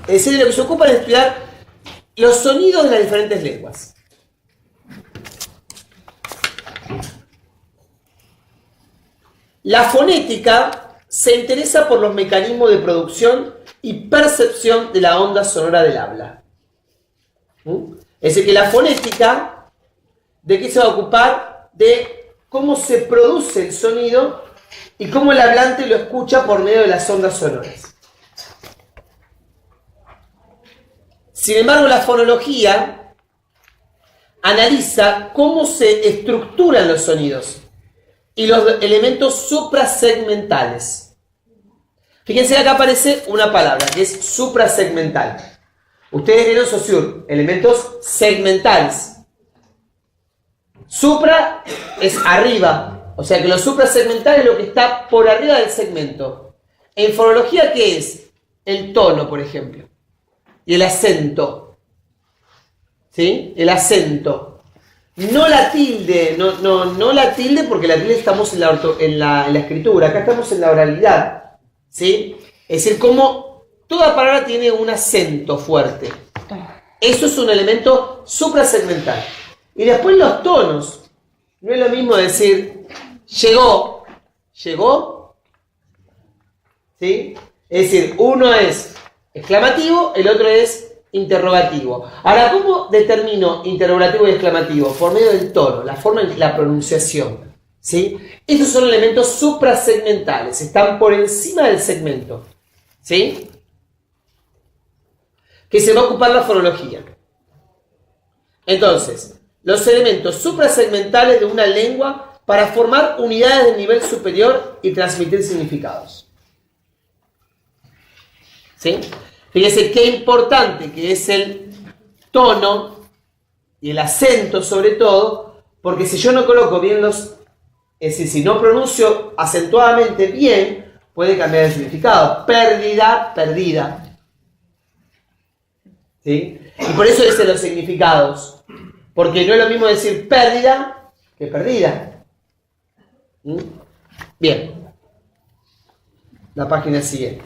Es decir, de lo que se ocupa es estudiar los sonidos de las diferentes lenguas. La fonética se interesa por los mecanismos de producción y percepción de la onda sonora del habla. Es decir, que la fonética, ¿de qué se va a ocupar? De cómo se produce el sonido y cómo el hablante lo escucha por medio de las ondas sonoras. Sin embargo, la fonología analiza cómo se estructuran los sonidos y los elementos suprasegmentales. Fíjense que acá aparece una palabra que es suprasegmental. Ustedes vieron Saussure, elementos segmentales. Supra es arriba, o sea que lo suprasegmental es lo que está por arriba del segmento. En fonología, ¿qué es? El tono, por ejemplo, y el acento. ¿Sí? El acento. No la tilde, no la tilde, porque la tilde estamos en la escritura, acá estamos en la oralidad. ¿Sí? Es decir, como toda palabra tiene un acento fuerte. Eso es un elemento suprasegmental. Y después los tonos. No es lo mismo decir llegó. ¿Llegó? ¿Sí? Es decir, uno es exclamativo, el otro es interrogativo. Ahora, ¿cómo determino interrogativo y exclamativo? Por medio del tono, la forma en la pronunciación. ¿Sí? Estos son elementos suprasegmentales, están por encima del segmento. ¿Sí? Que se va a ocupar la fonología. Entonces, los elementos suprasegmentales de una lengua para formar unidades de nivel superior y transmitir significados. ¿Sí? Fíjense qué importante que es el tono y el acento sobre todo, porque si yo no coloco bien es decir, si no pronuncio acentuadamente bien, puede cambiar el significado. Pérdida, perdida. ¿Sí? Y por eso dicen los significados. Porque no es lo mismo decir pérdida que perdida. Bien. La página siguiente.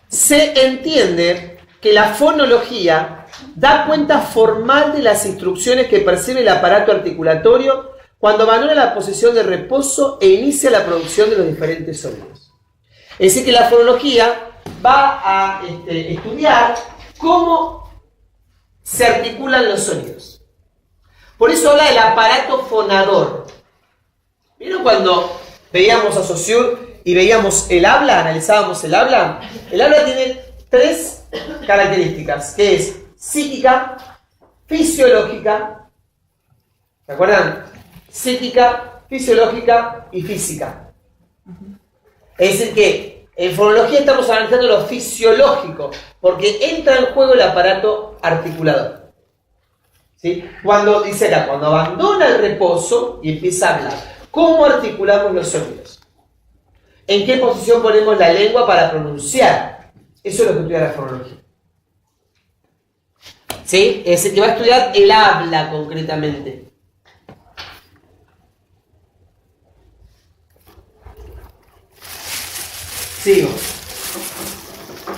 Se entiende que la fonología da cuenta formal de las instrucciones que percibe el aparato articulatorio cuando abandona la posición de reposo e inicia la producción de los diferentes sonidos. Es decir, que la fonología va a estudiar cómo se articulan los sonidos. Por eso habla del aparato fonador. ¿Vieron cuando veíamos a Saussure y veíamos el habla, analizábamos el habla? El habla tiene tres características, que es psíquica, fisiológica, ¿se acuerdan? Psíquica, fisiológica y física. Es decir que en fonología estamos analizando lo fisiológico, porque entra en juego el aparato articulador. ¿Sí? Cuando dice acá, cuando abandona el reposo y empieza a hablar, ¿cómo articulamos los sonidos? ¿En qué posición ponemos la lengua para pronunciar? Eso es lo que estudia la fonología. ¿Sí? Es el que va a estudiar el habla concretamente. Sigo.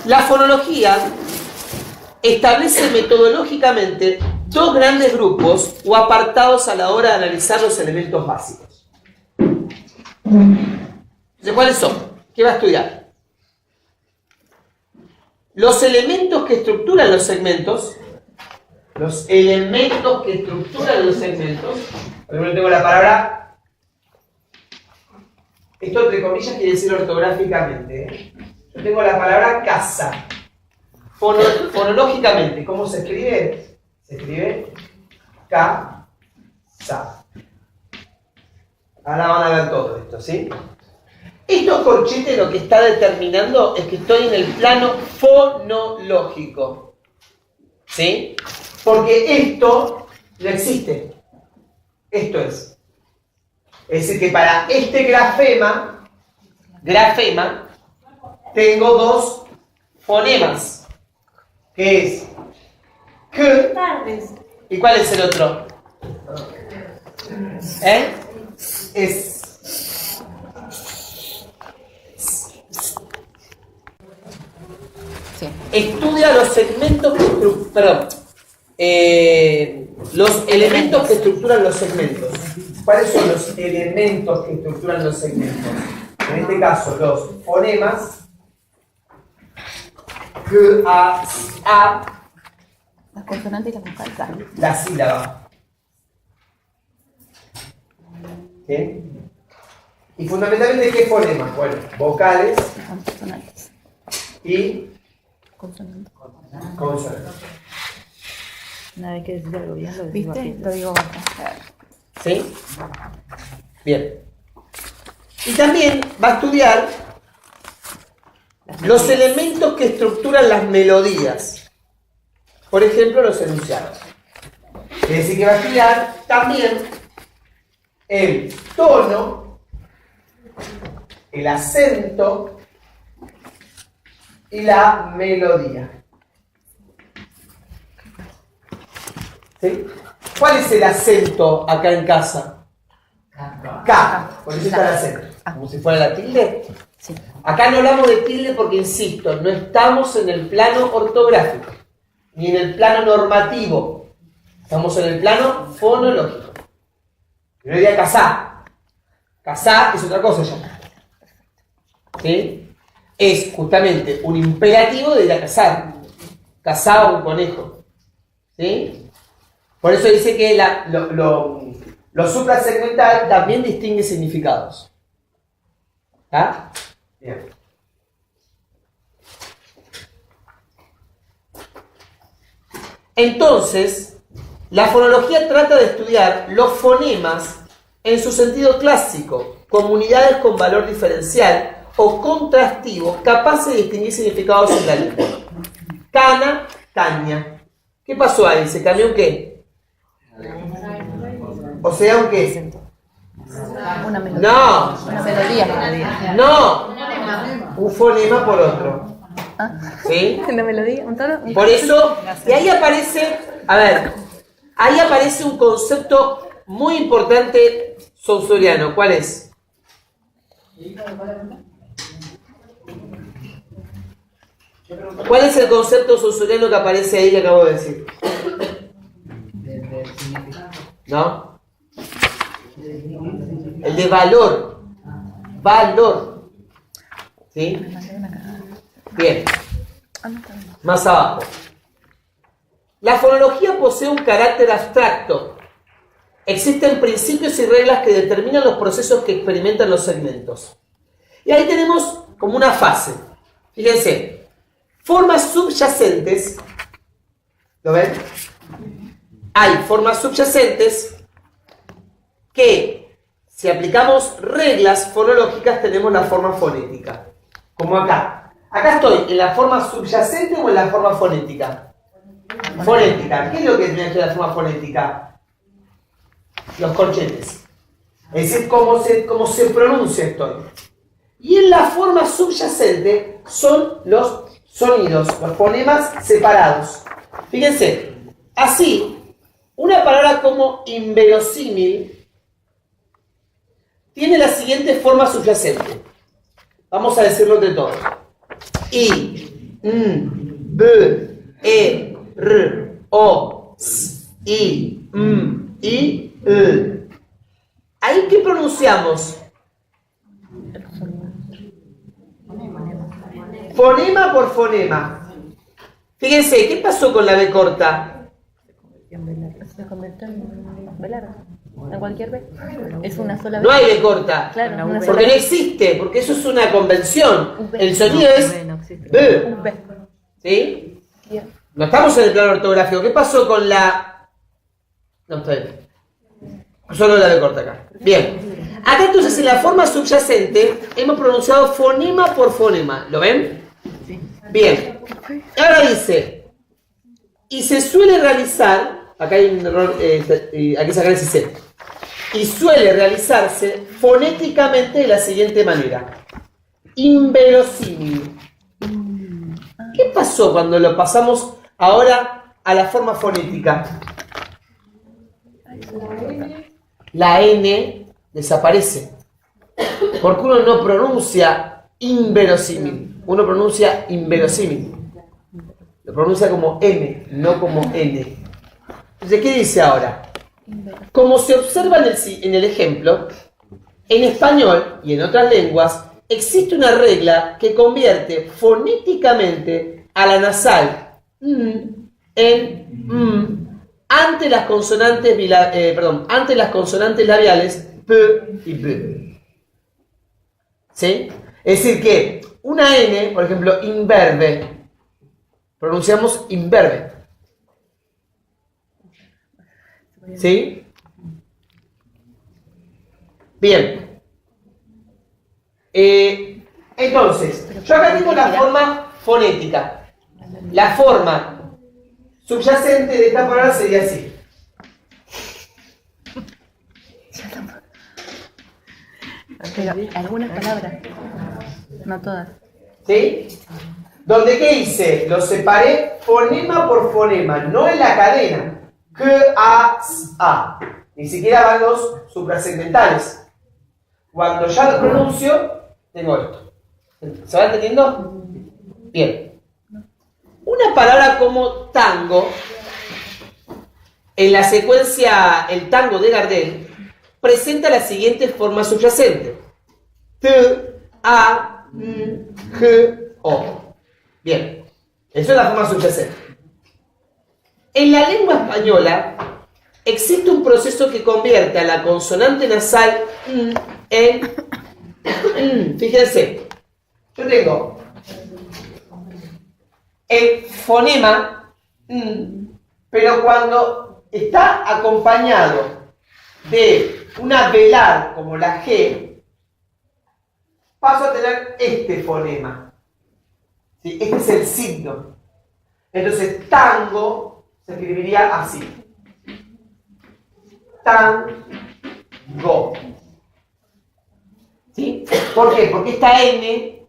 La fonología establece metodológicamente dos grandes grupos o apartados a la hora de analizar los elementos básicos. ¿De cuáles son? ¿Qué va a estudiar? Los elementos que estructuran los segmentos. Los elementos que estructuran los segmentos. Por ejemplo, tengo la palabra. Esto entre comillas quiere decir ortográficamente. Yo tengo la palabra casa. Fonológicamente, ¿cómo se escribe? Se escribe casa. Ahora van a ver todo esto, ¿sí? Estos corchetes lo que está determinando es que estoy en el plano fonológico. ¿Sí? Porque esto no existe. Esto es. Es decir, que para este grafema, tengo dos fonemas. Que es K. ¿Y cuál es el otro? Es. Sí. Estudia los segmentos que los elementos que estructuran los segmentos. ¿Cuáles son los elementos que estructuran los segmentos? En este caso, los fonemas, G, A, Las consonantes y las vocales. la sílaba. ¿Sí? Y fundamentalmente, ¿qué fonemas? Bueno, vocales Consonantes. y Consonantes. consonantes. Una vez que decís algo bien, lo digo ¿Viste? aquí. Lo digo acá. ¿Sí? Bien. Y también va a estudiar los elementos que estructuran las melodías. Por ejemplo, los enunciados. Es decir, que va a estudiar también el tono, el acento y la melodía. ¿Sí? ¿Cuál es el acento acá en casa? K. Por eso está el acento. Como si fuera la tilde. Sí. Acá no hablamos de tilde porque, insisto, no estamos en el plano ortográfico, ni en el plano normativo. Estamos en el plano fonológico. Yo diría casá. Casá es otra cosa ya. ¿Sí? Es justamente un imperativo de ir a cazar. Cazá a un conejo. ¿Sí? Por eso dice que lo suprasegmental también distingue significados. ¿Ah? Bien. Entonces, la fonología trata de estudiar los fonemas en su sentido clásico, comunidades con valor diferencial o contrastivo capaces de distinguir significados en la lengua. Cana, caña. ¿Qué pasó ahí? ¿Se cambió un qué? O sea, un qué. Una melodía. No, Una melodía. no. Un fonema por otro. ¿Sí? ¿Una melodía? ¿Un tono? Por eso, y ahí aparece, ahí aparece un concepto muy importante saussuriano. ¿Cuál es? ¿Cuál es el concepto saussuriano que aparece ahí que acabo de decir? ¿No? El de valor. Valor. ¿Sí? Bien. Más abajo. La fonología posee un carácter abstracto. Existen principios y reglas que determinan los procesos que experimentan los segmentos. Y ahí tenemos como una fase. Fíjense. Formas subyacentes. ¿Lo ven? Hay formas subyacentes que, si aplicamos reglas fonológicas, tenemos la forma fonética. Como acá. Acá estoy, ¿en la forma subyacente o en la forma fonética? Fonética. ¿Qué es lo que tiene que la forma fonética? Los corchetes. Es decir, cómo se pronuncia estoy. Y en la forma subyacente son los sonidos, los fonemas separados. Fíjense, así, una palabra como inverosímil tiene la siguiente forma subyacente. Vamos a decirlo entre todos. I, B, E, R, O, S, I, I, L. ¿Ahí qué pronunciamos? Fonema por fonema. Fíjense, ¿qué pasó con la B corta? Se convirtió en B larga. En cualquier B. Es una sola B. No hay B corta. Claro, una sola Porque no B. existe, porque eso es una convención. El sonido es No existe. B. Un B. ¿Sí? Bien. No estamos en el plano ortográfico. ¿Qué pasó con la...? No, está bien. Solo la B corta acá. Bien. Acá entonces en la forma subyacente hemos pronunciado fonema por fonema. ¿Lo ven? Bien. Ahora dice, y se suele realizar, acá hay un error, hay que sacar ese C. Y suele realizarse fonéticamente de la siguiente manera. Inverosímil. ¿Qué pasó cuando lo pasamos ahora a la forma fonética? La N desaparece. Porque uno no pronuncia inverosímil, uno pronuncia inverosímil. Lo pronuncia como M, no como N. Entonces, ¿qué dice ahora? Como se observa en el ejemplo, en español y en otras lenguas existe una regla que convierte fonéticamente a la nasal en ante las consonantes labiales P y B. ¿Sí? Es decir que una N, por ejemplo, imberbe, pronunciamos imberbe. ¿Sí? Bien. Entonces, yo acá tengo la forma fonética. La forma subyacente de esta palabra sería así. Pero algunas palabras, no todas. ¿Sí? Donde, ¿qué hice? Lo separé fonema por fonema, no en la cadena. K, A, S, A. Ni siquiera van los suprasegmentales. Cuando ya lo pronuncio, tengo esto. ¿Se va entendiendo? Bien. Una palabra como tango, en la secuencia El tango de Gardel, presenta la siguiente forma subyacente. T, A, G, O. Bien. Eso es la forma subyacente. En la lengua española existe un proceso que convierte a la consonante nasal en... Fíjense, yo tengo el fonema, pero cuando está acompañado de una velar como la G, paso a tener este fonema. ¿Sí? Este es el signo. Entonces, tango se escribiría así. Tango. ¿Sí? ¿Por qué? Porque esta N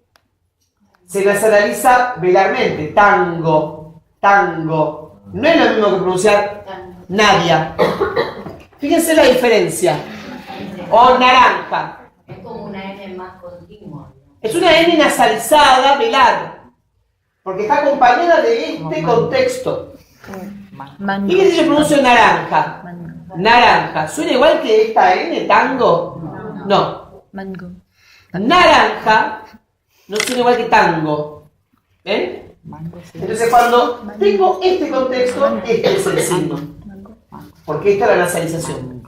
se nasalariza velarmente. Tango. Tango. No es lo mismo que pronunciar Nadia. Fíjense la diferencia. O naranja. Es como una N más continua. Es una N nasalizada, velar. Porque está acompañada de este contexto. Mango. Fíjense si yo pronuncio naranja. Mango. Naranja. ¿Suena igual que esta N, tango? No. Mango. Naranja no suena igual que tango. ¿Ven? Entonces cuando tengo este contexto, este es el signo. Mango. Porque esta es la nasalización.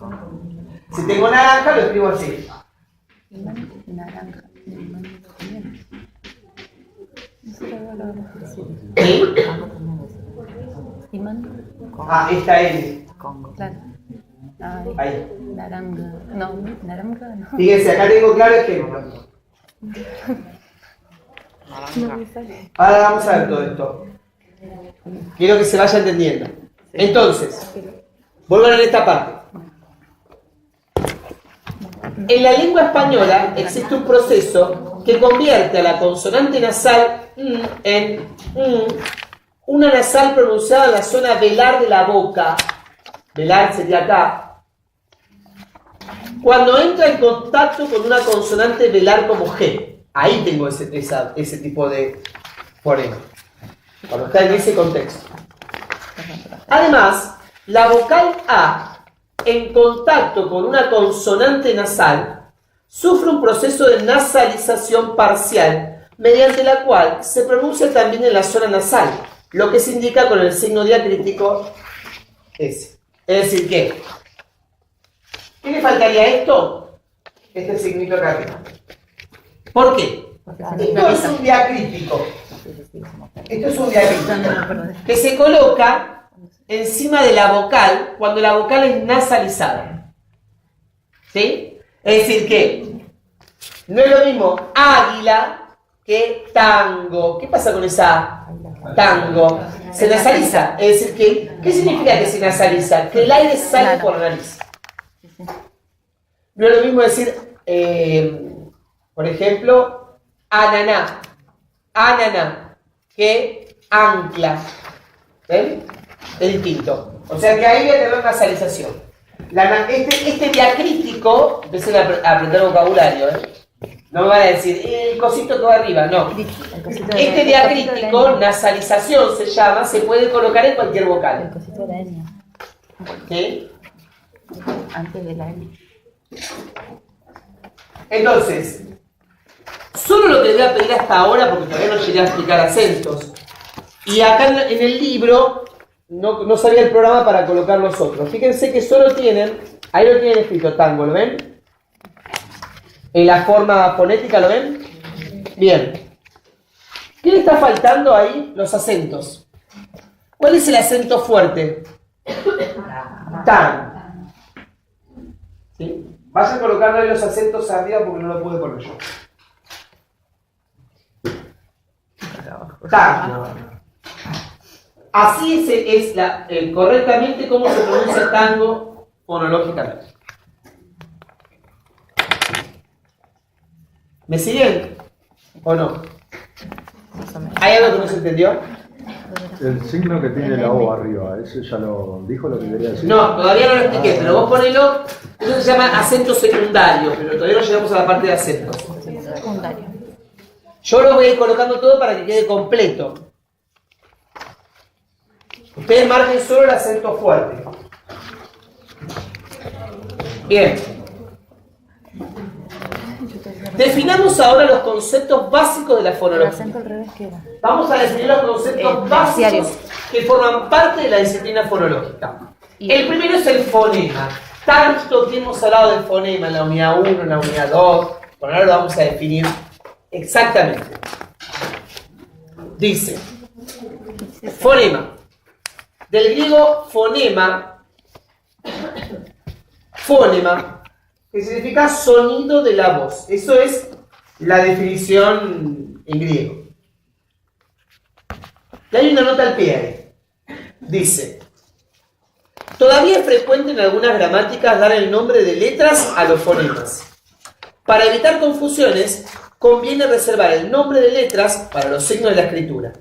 Si tengo naranja, lo escribo así. Naranja. Mango también. ¿Sí? ¿Y mango? Ah, esta N. Claro. Ay, Ahí. naranja. No, naranja no. Fíjense, acá tengo claro ejemplo. No me sale. Ahora vamos a ver todo esto. Quiero que se vaya entendiendo. Entonces, vuelvan a esta parte. En la lengua española existe un proceso que convierte a la consonante nasal en una nasal pronunciada en la zona velar de la boca. Velar sería acá. Cuando entra en contacto con una consonante velar como G. Ahí tengo ese tipo de fonema. Cuando está en ese contexto. Además, la vocal A, en contacto con una consonante nasal, sufre un proceso de nasalización parcial, mediante la cual se pronuncia también en la zona nasal, lo que se indica con el signo diacrítico S. Es decir que, ¿qué le faltaría a esto? Este signito acá arriba. ¿Por qué? Esto es un diacrítico. Esto es un diacrítico que se coloca encima de la vocal cuando la vocal es nasalizada. ¿Sí? Es decir que no es lo mismo águila que tango. ¿Qué pasa con esa tango? Se nasaliza. Es decir que, ¿qué significa que se nasaliza? Que el aire sale por la nariz. No es lo mismo decir, por ejemplo, ananá. Ananá. Que ancla. ¿Ven? Es distinto. O sea que ahí voy a tener nasalización. Este diacrítico, empiecen a aprender vocabulario, No me van a decir, el cosito que va arriba, no. El cosito de- Este el diacrítico, cosito de la nasalización se llama, se puede colocar en cualquier N. El vocal. cosito de la N. ¿Sí? Antes de la N. Entonces, solo lo que les voy a pedir hasta ahora, porque todavía no llegué a explicar acentos. Y acá en el libro no sabía el programa para colocar los otros. Fíjense que solo tienen, ahí lo tienen escrito tango, ¿lo ven? En la forma fonética, ¿lo ven? Bien. ¿Qué le está faltando ahí? Los acentos. ¿Cuál es el acento fuerte? Tan. ¿Sí? Vayan colocando ahí los acentos arriba porque no lo pude poner yo. Tango. Así es correctamente cómo se pronuncia tango fonológicamente. ¿Me siguen? ¿O no? ¿Hay algo que no se entendió? El signo que tiene la O arriba, ¿eso ya lo dijo lo que quería decir? No, todavía no lo expliqué, pero vos ponelo. Eso se llama acento secundario, pero todavía no llegamos a la parte de acentos. Secundario. Yo lo voy a ir colocando todo para que quede completo. Ustedes marquen solo el acento fuerte. Bien. Definamos ahora los conceptos básicos de la El fonología. acento al revés, ¿qué era? Vamos a definir los conceptos terciario. básicos que forman parte de la disciplina fonológica. Y- El primero es el fonema. Tanto que hemos hablado del fonema en la unidad 1, en la unidad 2. Por ahora lo vamos a definir exactamente. Dice, fonema. Del griego fonema, que significa sonido de la voz. Eso es la definición en griego. Y hay una nota al pie ahí. Dice, todavía es frecuente en algunas gramáticas dar el nombre de letras a los fonemas. Para evitar confusiones, conviene reservar el nombre de letras para los signos de la escritura.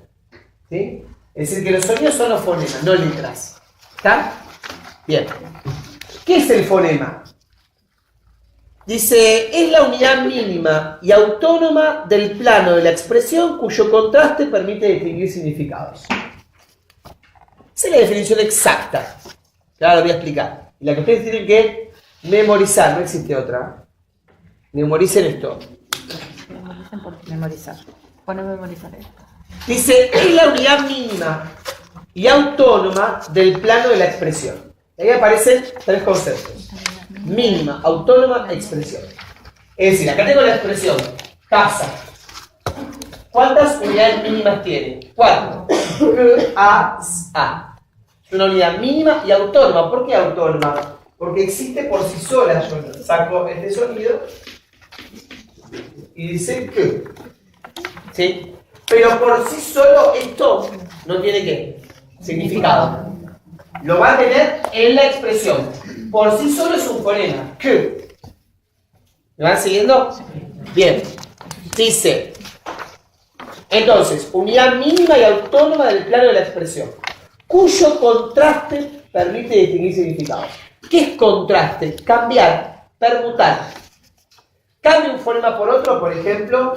¿Sí? Es decir, que los sonidos son los fonemas, no letras. ¿Está? Bien. ¿Qué es el fonema? Dice, es la unidad mínima y autónoma del plano de la expresión cuyo contraste permite distinguir significados. Esa es la definición exacta. Ya la voy a explicar. Y la que ustedes tienen que memorizar, no existe otra. Memoricen esto. Memoricen por memorizar. Pone memorizar esto. Dice, es la unidad mínima y autónoma del plano de la expresión. Ahí aparecen tres conceptos. Mínima, autónoma, expresión. Es decir, acá tengo la expresión casa. ¿Cuántas unidades mínimas tiene? 4. A. Es una unidad mínima y autónoma. ¿Por qué autónoma? Porque existe por sí sola. Yo saco este sonido y dice que. ¿Sí? Pero por sí solo esto no tiene ¿qué? Significado. Lo va a tener en la expresión. Por sí solo es un fonema. ¿Qué? ¿Me van siguiendo? Bien. Dice, entonces, unidad mínima y autónoma del plano de la expresión, cuyo contraste permite distinguir significados. ¿Qué es contraste? Cambiar, permutar. Cambia un fonema por otro, por ejemplo,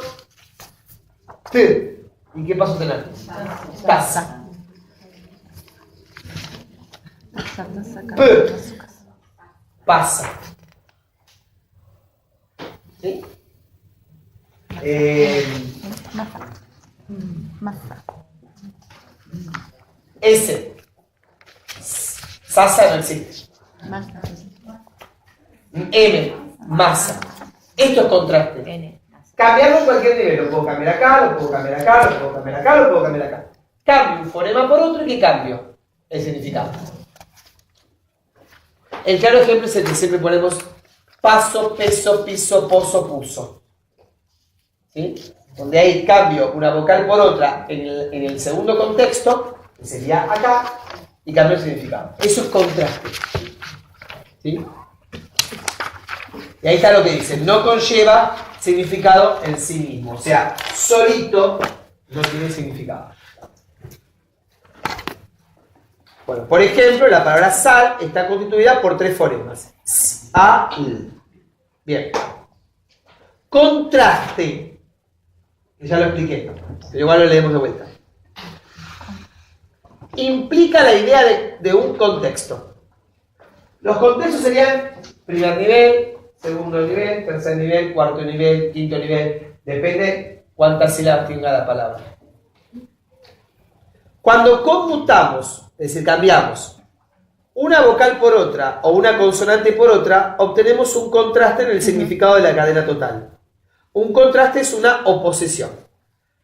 T. ¿Y qué paso tener? Casa. P. Pasa. ¿Sí? Masa. S. Sasa no existe. Masa. M. Masa. Esto es contraste. N. Cambiarlo en cualquier nivel. Lo puedo cambiar acá, lo puedo cambiar acá, lo puedo cambiar acá, lo puedo cambiar acá. Cambio un fonema por otro y ¿qué cambio? El significado. El claro ejemplo es el que siempre ponemos paso, peso, piso, pozo, puso. ¿Sí? Donde hay cambio una vocal por otra en el segundo contexto, que sería acá, y cambio el significado. Eso es contraste. ¿Sí? Y ahí está lo que dice, no conlleva significado en sí mismo. O sea, solito no tiene significado. Bueno, por ejemplo, la palabra sal está constituida por 3 fonemas. S, A, L. Bien. contraste, que ya lo expliqué, pero igual lo leemos de vuelta, implica la idea de un contexto. Los contextos serían primer nivel, segundo nivel, tercer nivel, cuarto nivel, quinto nivel, depende cuántas sílabas tenga la palabra. Cuando conmutamos, es decir, cambiamos una vocal por otra o una consonante por otra, obtenemos un contraste en el significado de la cadena total. Un contraste es una oposición.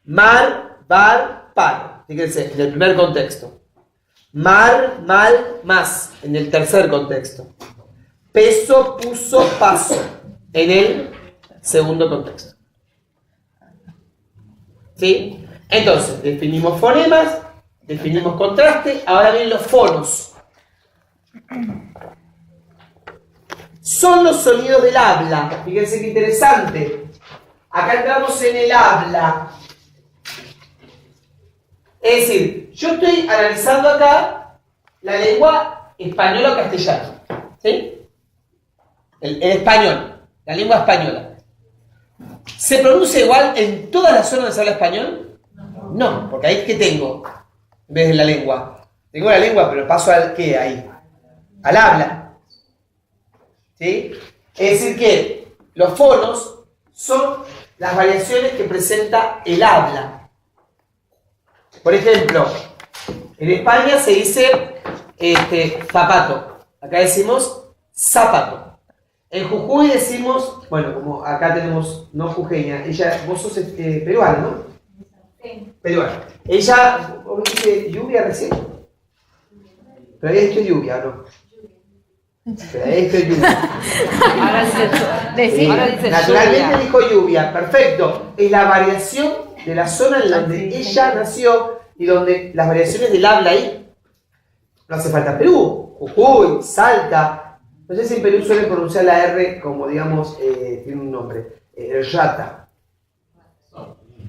Mar, bar, par. Fíjense, en el primer contexto. Mar, mal, más, en el tercer contexto. Peso, puso, paso, en el segundo contexto. ¿Sí? Entonces, definimos fonemas, definimos contraste, ahora vienen los fonos. Son los sonidos del habla. Fíjense qué interesante. Acá entramos en el habla. Es decir, yo estoy analizando acá la lengua española o castellana. ¿Sí? El español, la lengua española. ¿Se pronuncia igual en todas las zonas donde se habla español? No, porque ahí ¿qué tengo? En vez de la lengua. Tengo la lengua, pero paso al ¿qué ahí? Al habla. ¿Sí? Es decir que los fonos son las variaciones que presenta el habla. Por ejemplo, en España se dice zapato. Acá decimos zapato. En Jujuy decimos, bueno, como acá tenemos, no jujeña, vos sos peruana, ¿no? Sí. Peruana. Ella, ¿vos dijiste lluvia recién? Pero había dicho lluvia, ¿no? Pero había dicho lluvia. Ahora dice Naturalmente lluvia. dijo lluvia, perfecto. Es la variación de la zona en donde ella nació y donde las variaciones del habla ahí. No hace falta Perú, Jujuy, Salta. No sé si en Perú suelen pronunciar la R como, digamos, tiene un nombre. Rata.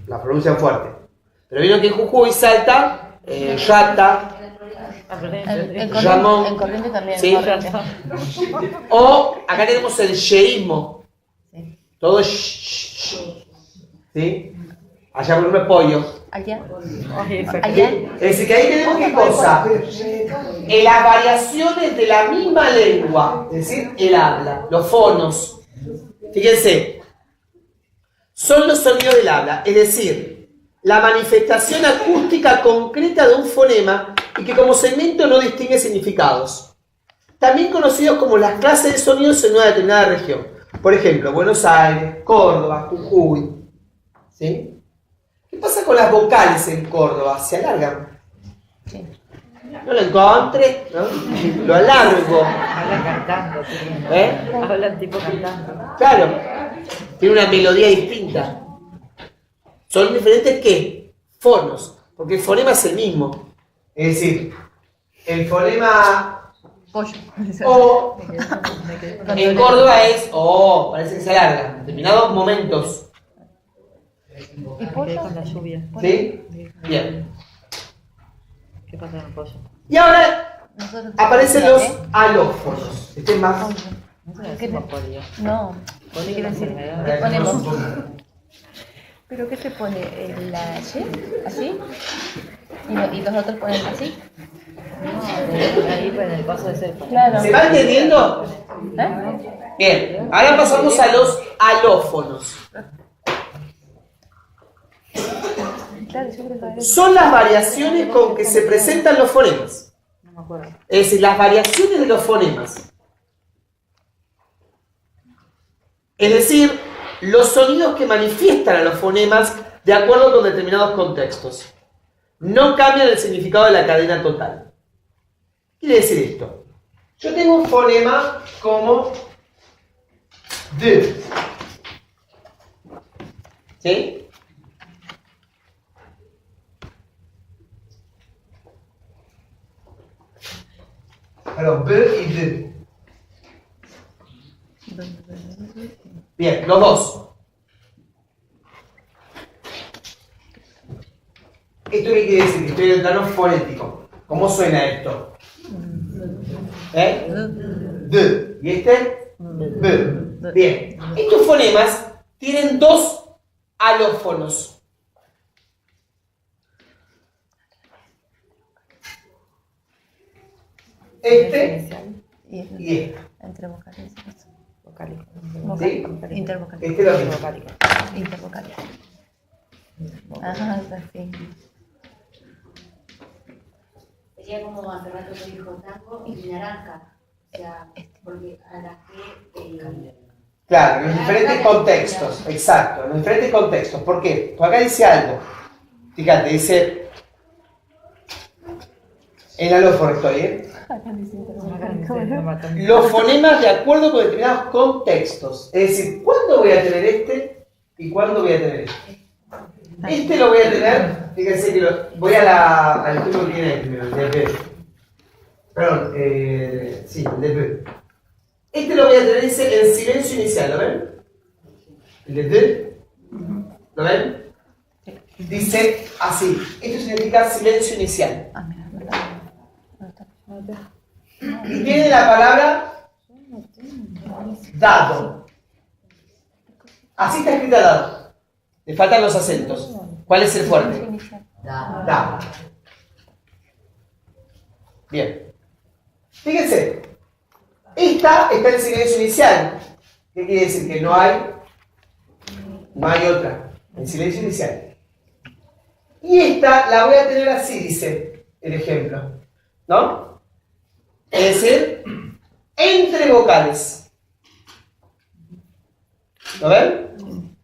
La pronuncian fuerte. Pero vieron que en Jujuy, Salta, Rata. En Ramón. Corrientes también. Sí. Corrientes. O acá tenemos el yeísmo. Sí. Todo es sh. ¿Sí? Allá por ejemplo pollo. Allá. ¿Sí? Allá. Es decir, que ahí tenemos qué cosa. En las variaciones de la misma lengua, es decir, el habla, los fonos. Fíjense, son los sonidos del habla, es decir, la manifestación acústica concreta de un fonema y que como segmento no distingue significados. También conocidos como las clases de sonidos en una determinada región. Por ejemplo, Buenos Aires, Córdoba, Jujuy. ¿Sí? ¿Qué pasa con las vocales en Córdoba? Se alargan. Sí. No lo encontré, ¿no? Lo alargo. Hablan cantando, ¿Eh? hablan tipo cantando. Claro, tiene una melodía distinta. Son diferentes ¿qué? Fonos, porque el fonema es el mismo. Es decir, el fonema Pollo. O en Córdoba es O, parece que se alarga, en determinados momentos. ¿Y pollo? Con la lluvia. ¿Sí? Bien. ¿Qué pasa con el pollo? Y ahora Nosotros aparecen los ¿eh? alófonos. Este es más. No se decimos polio. No. Polio quiere decir Le ponemos. ¿Pero qué se pone? ¿La Y? ¿Así? ¿Y los otros ponen así? No, ahí pues en el paso de ser. Claro. ¿Se va entendiendo? ¿Eh? Bien. Ahora pasamos a los alófonos. Claro, yo creo que Son las variaciones con que se presentan los fonemas. No me acuerdo. Es decir, las variaciones de los fonemas. Es decir, los sonidos que manifiestan a los fonemas de acuerdo con determinados contextos. No cambian el significado de la cadena total. ¿Qué quiere decir esto? Yo tengo un fonema como D. ¿Sí? Perdón, B y D. Bien, los dos. ¿Esto qué quiere decir? Que estoy en el plano fonético. ¿Cómo suena esto? D. ¿Y este? B. Bien. Estos fonemas tienen dos alófonos. Este Y y este. entre vocales. Vocálico. ¿Sí? Intervocálico. Este lo mismo. Vocálico. Intervocálico. Ajá, es así. Sería como hace rato que dijo tango y naranja. O sea, porque a las que... Claro, en los diferentes contextos, exacto, en los diferentes contextos. ¿Por qué? Porque acá dice algo. Fíjate, dice. En alófono estoy, ¿eh? Los fonemas de acuerdo con determinados contextos. Es decir, ¿cuándo voy a tener este y cuándo voy a tener este? Este lo voy a tener, fíjense que voy al ejemplo que tiene ahí primero, el de B. Perdón, sí, el de B. Este lo voy a tener, dice, en silencio inicial, ¿lo ven? El de D, ¿lo ven? Dice así, esto significa silencio inicial. Ah, mira, Y tiene la palabra dado. Así está escrita dado. Le faltan los acentos. ¿Cuál es el fuerte? Dado. Bien. Fíjense. Esta está en silencio inicial. ¿Qué quiere decir? Que no hay otra. En silencio inicial. Y esta la voy a tener así, dice el ejemplo. ¿No? Es decir, entre vocales. ¿Lo ven?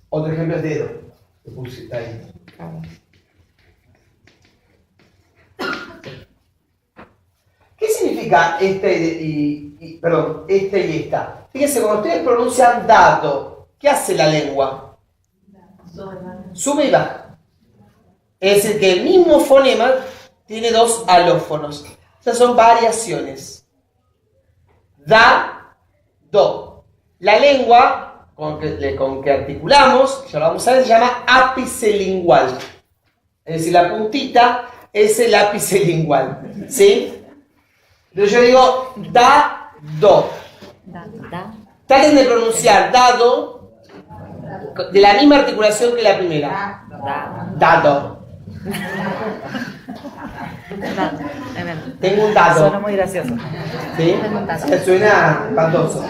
Otro ejemplo es dedo. Que puse, está ahí. ¿Qué significa este y esta? Fíjense, cuando ustedes pronuncian dado, ¿qué hace la lengua? Sube y baja. Es decir, que el mismo fonema tiene dos alófonos. Estas son variaciones. Da, do. La lengua con que articulamos, ya lo vamos a ver, se llama ápice lingual. Es decir, la puntita es el ápice lingual. ¿Sí? Entonces yo digo da, do. Traten de pronunciar dado de la misma articulación que la primera. Dado. Es verdad. Tengo un dado. Suena muy gracioso. ¿Sí? Suena espantoso.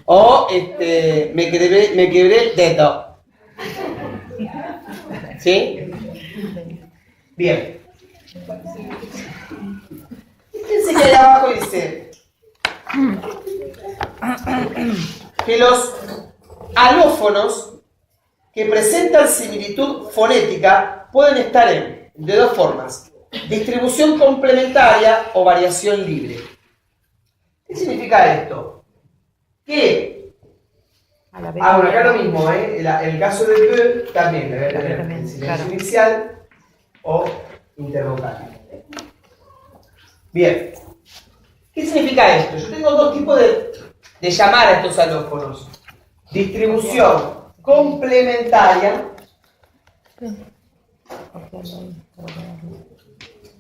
O me quebré el dedo. ¿Sí? Bien. Fíjense que ahí abajo dice que los alófonos que presentan similitud fonética pueden estar de dos formas: distribución complementaria o variación libre. ¿Qué significa esto? Que, bueno, acá lo mismo, en el caso del B también debe tener en silencio inicial o intervocal. Bien. ¿Qué significa esto? Yo tengo dos tipos de llamar a estos alófonos: distribución complementaria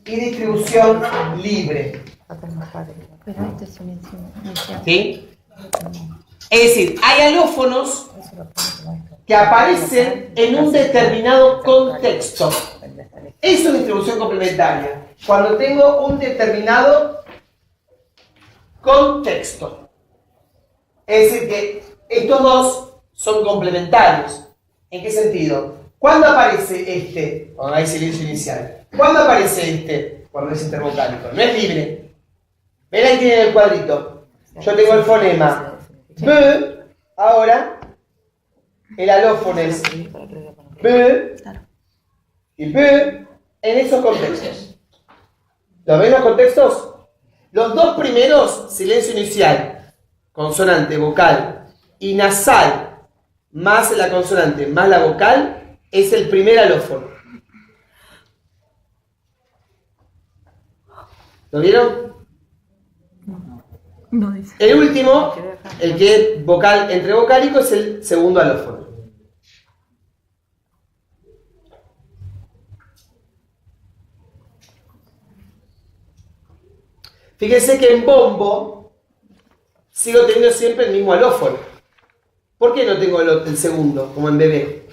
y distribución libre. Pero este es silencio inicial. ¿Sí? Es decir, hay alófonos que aparecen en un determinado contexto. Eso es distribución complementaria. Cuando tengo un determinado contexto. Es decir, que estos dos son complementarios. ¿En qué sentido? ¿Cuándo aparece este? Cuando hay silencio inicial. ¿Cuándo aparece este? Cuando es intervocálico. No es libre. Ven ahí tienen el cuadrito. Yo tengo el fonema B. Ahora, el alófono es B y B en esos contextos. ¿Lo ven los contextos? Los dos primeros, silencio inicial, consonante, vocal y nasal, más la consonante, más la vocal, es el primer alófono. ¿Lo vieron? No dice. El último, el que es vocal entre vocálico, es el segundo alófono. Fíjense que en bombo sigo teniendo siempre el mismo alófono. ¿Por qué no tengo el segundo, como en bebé?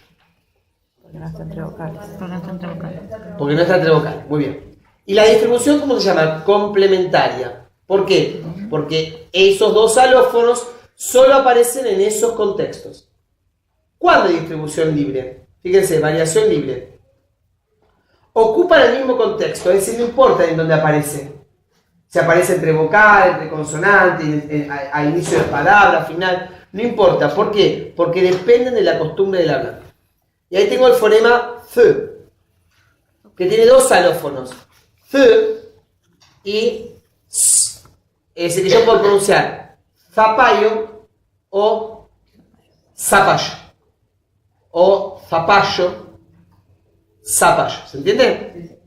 Porque no está entre vocales. No está entre vocales. Porque no está entre vocales. Muy bien. ¿Y la distribución cómo se llama? Complementaria. ¿Por qué? Porque esos dos alófonos solo aparecen en esos contextos. ¿Cuándo hay distribución libre? Fíjense, variación libre. Ocupan el mismo contexto, es decir, no importa en dónde aparece. Si aparece entre vocal, entre consonante, a inicio de palabra, final, no importa. ¿Por qué? Porque dependen de la costumbre del hablar. Y ahí tengo el fonema Th, que tiene dos alófonos. Th y S. Es decir, que yo puedo pronunciar zapallo o zapallo. O zapallo, zapallo. ¿Se entiende?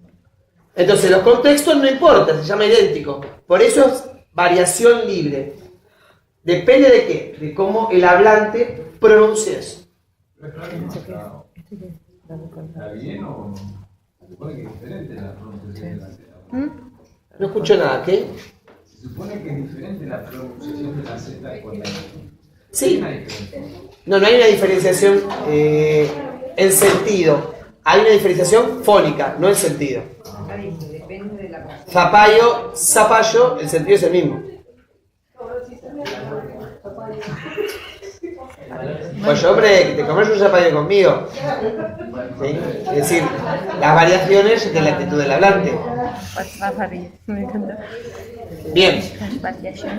Entonces los contextos no importa, se llama idéntico. Por eso es variación libre. Depende de qué, de cómo el hablante pronuncia eso. ¿Está bien o no? Se supone que es diferente la pronunciación de la Z. No escucho nada, ¿qué? Se supone que es diferente la pronunciación de la Z con la I. Sí. Hay una diferencia. No hay una diferenciación en sentido. Hay una diferenciación fónica, no en sentido. Zapallo, zapallo, el sentido es el mismo. Pues hombre, que te comes un zapallo conmigo. ¿Sí? Es decir, las variaciones de la actitud del hablante. Me encanta. Bien.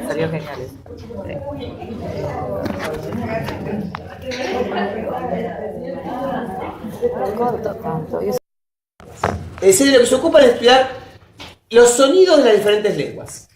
Salió genial eso. Corto tanto. Es decir, lo que se ocupa es estudiar los sonidos de las diferentes lenguas.